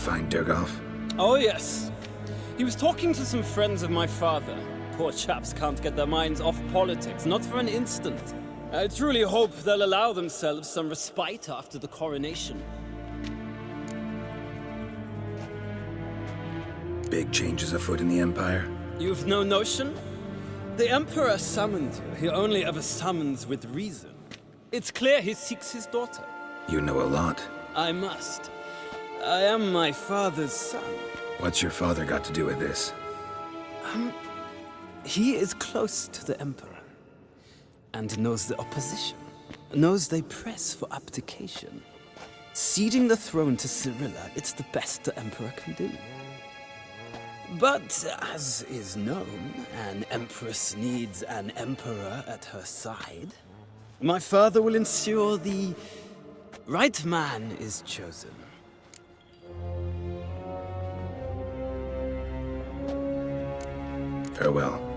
find Durgoff? Oh, yes. He was talking to some friends of my father. Poor chaps can't get their minds off politics, not for an instant. I truly hope they'll allow themselves some respite after the coronation. Big changes afoot in the Empire? You've no notion? The Emperor summoned you. He only ever summons with reason. It's clear he seeks his daughter. You know a lot. I must. I am my father's son. What's your father got to do with this? He is close to the Emperor. And knows the opposition. Knows they press for abdication. Ceding the throne to Cyrilla, it's the best the Emperor can do. But, as is known, an empress needs an emperor at her side. My father will ensure the right man is chosen. Farewell.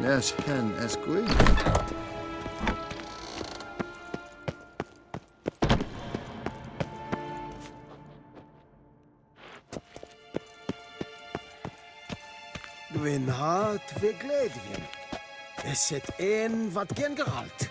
Yes, hen as queen. Gwyn hat ve gledvien. Es het een wat gen geralt.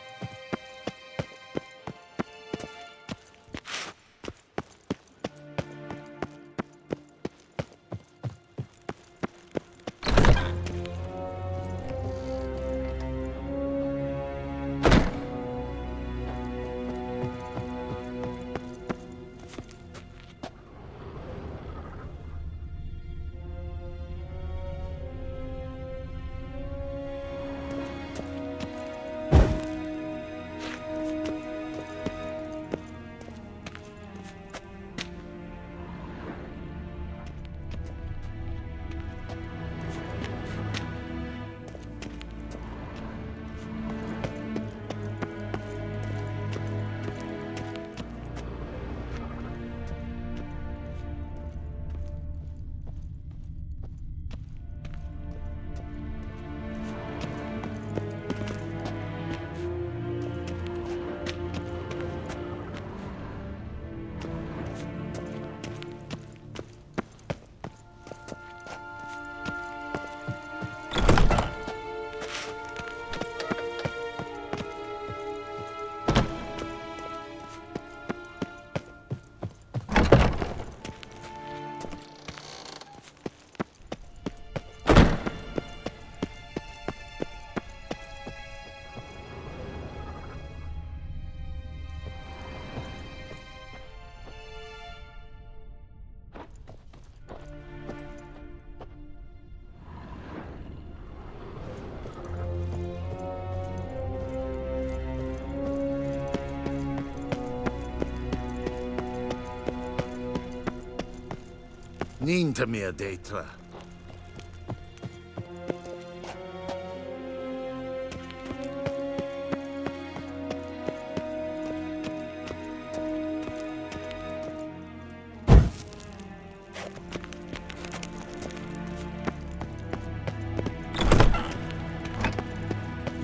Niet meer detra.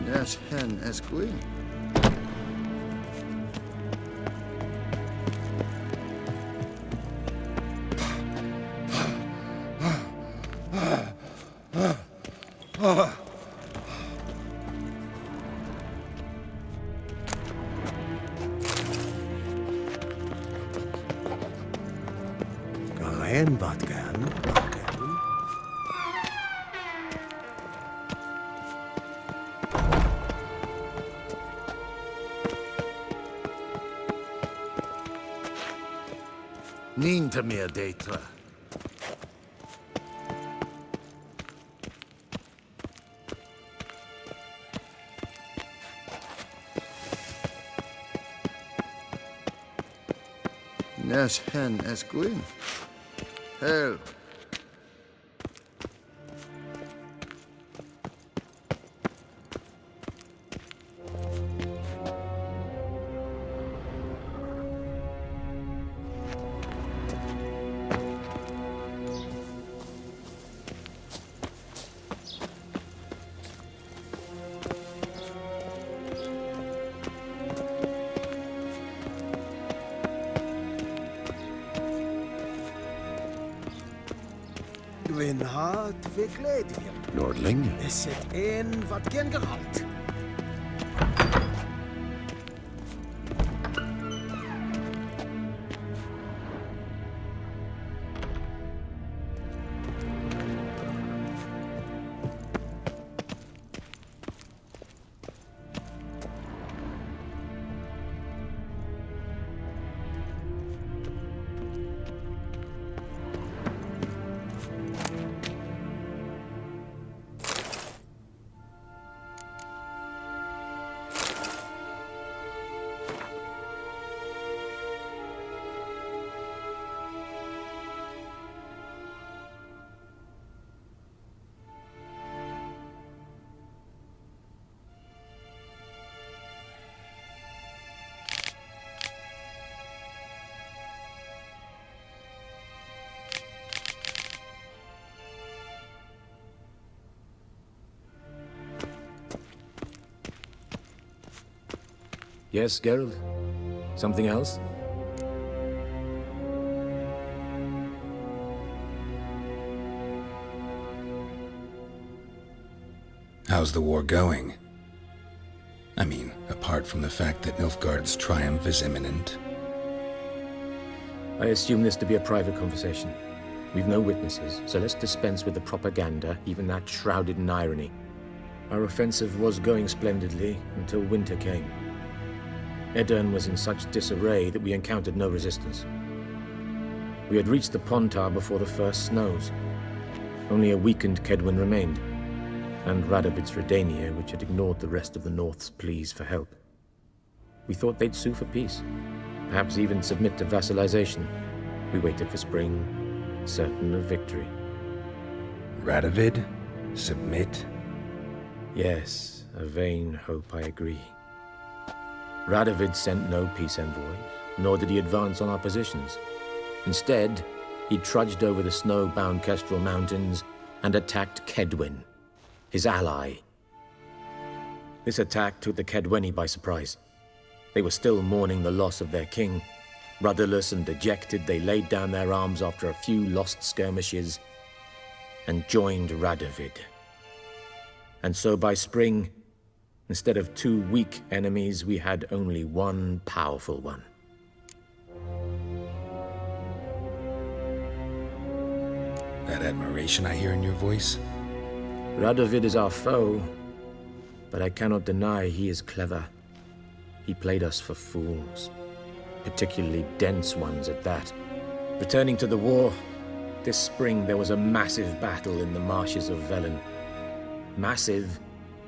Yes, hen as queen. Garen wat gern, wat gern. Niet meer detra. Yes, hen as queen. Help. Gwyn hat ve gledvien. Lordling. Es het een wat gen geralt. Yes, Geralt? Something else? How's the war going? I mean, apart from the fact that Nilfgaard's triumph is imminent. I assume this to be a private conversation. We've no witnesses, so let's dispense with the propaganda, even that shrouded in irony. Our offensive was going splendidly until winter came. Edirn was in such disarray that we encountered no resistance. We had reached the Pontar before the first snows. Only a weakened Kedwen remained, and Radovid's Redania, which had ignored the rest of the North's pleas for help. We thought they'd sue for peace, perhaps even submit to vassalization. We waited for spring, certain of victory. Radovid? Submit? Yes, a vain hope, I agree. Radovid sent no peace envoys, nor did he advance on our positions. Instead, he trudged over the snow-bound Kestrel Mountains and attacked Kedwen, his ally. This attack took the Kedweni by surprise. They were still mourning the loss of their king. Rudderless and dejected, they laid down their arms after a few lost skirmishes and joined Radovid. And so by spring, instead of 2 weak enemies, we had only one powerful one. That admiration I hear in your voice? Radovid is our foe, but I cannot deny he is clever. He played us for fools, particularly dense ones at that. Returning to the war, this spring there was a massive battle in the marshes of Velen. Massive,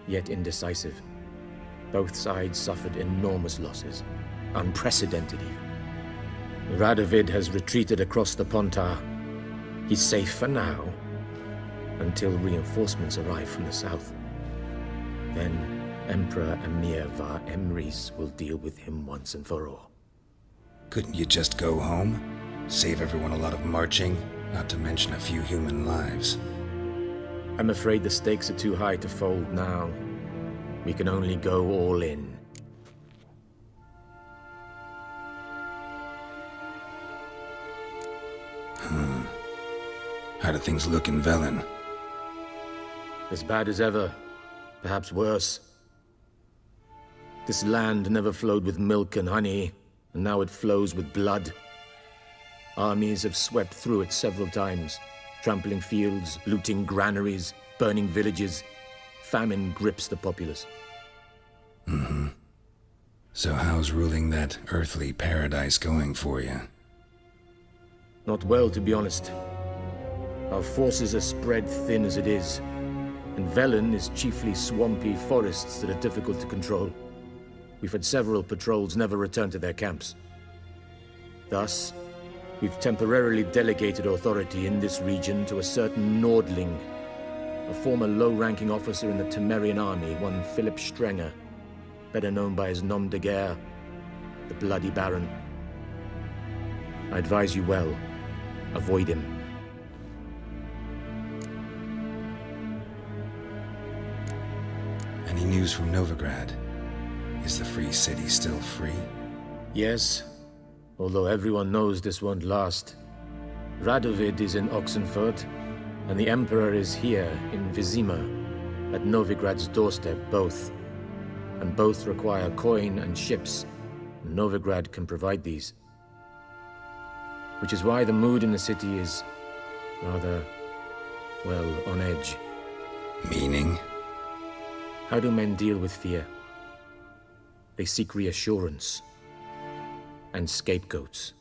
yet indecisive. Both sides suffered enormous losses, unprecedented even. Radovid has retreated across the Pontar. He's safe for now, until reinforcements arrive from the south. Then Emperor Emir var Emrys will deal with him once and for all. Couldn't you just go home? Save everyone a lot of marching, not to mention a few human lives. I'm afraid the stakes are too high to fold now. We can only go all in. How do things look in Velen? As bad as ever, perhaps worse. This land never flowed with milk and honey, and now it flows with blood. Armies have swept through it several times, trampling fields, looting granaries, burning villages. Famine grips the populace. So how's ruling that earthly paradise going for you? Not well, to be honest. Our forces are spread thin as it is, and Velen is chiefly swampy forests that are difficult to control. We've had several patrols never return to their camps. Thus, we've temporarily delegated authority in this region to a certain Nordling, a former low-ranking officer in the Temerian army, one Philip Strenger, better known by his nom de guerre, the Bloody Baron. I advise you well, avoid him. Any news from Novigrad? Is the free city still free? Yes, although everyone knows this won't last. Radovid is in Oxenfurt, and the Emperor is here in Vizima, at Novigrad's doorstep, both. And both require coin and ships. Novigrad can provide these. Which is why the mood in the city is rather, well, on edge. Meaning? How do men deal with fear? They seek reassurance and scapegoats.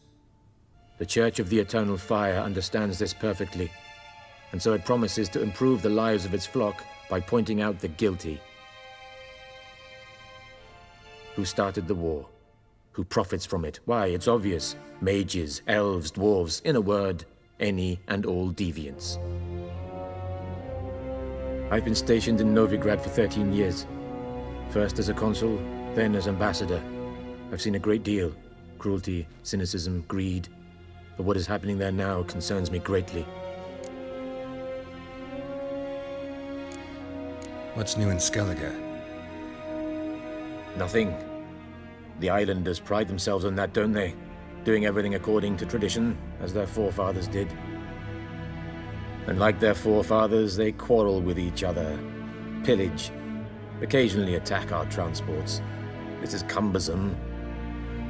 The Church of the Eternal Fire understands this perfectly, and so it promises to improve the lives of its flock by pointing out the guilty. Who started the war? Who profits from it? Why, it's obvious. Mages, elves, dwarves, in a word, any and all deviants. I've been stationed in Novigrad for 13 years. First as a consul, then as ambassador. I've seen a great deal. Cruelty, cynicism, greed. But what is happening there now concerns me greatly. What's new in Skellige? Nothing. The islanders pride themselves on that, don't they? Doing everything according to tradition, as their forefathers did. And like their forefathers, they quarrel with each other, pillage, occasionally attack our transports. This is cumbersome,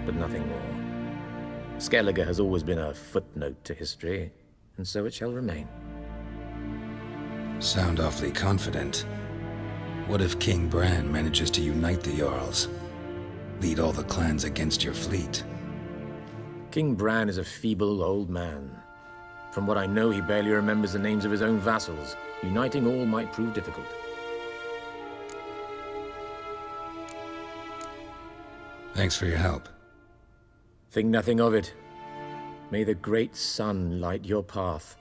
but nothing more. Skellige has always been a footnote to history, and so it shall remain. Sound awfully confident. What if King Bran manages to unite the Jarls? Lead all the clans against your fleet? King Bran is a feeble old man. From what I know, he barely remembers the names of his own vassals. Uniting all might prove difficult. Thanks for your help. Think nothing of it. May the great sun light your path.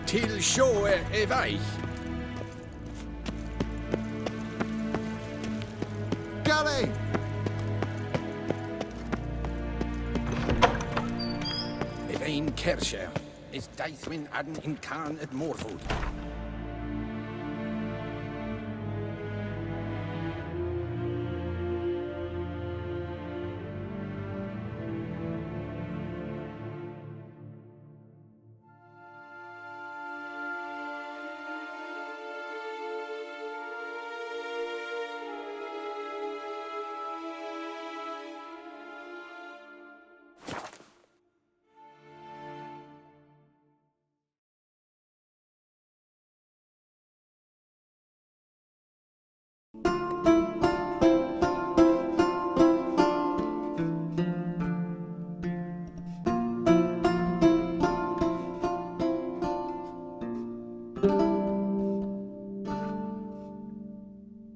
Til sjå er vei. Galley! Evein Kersher is Deithwin Adden in Khan at Morford.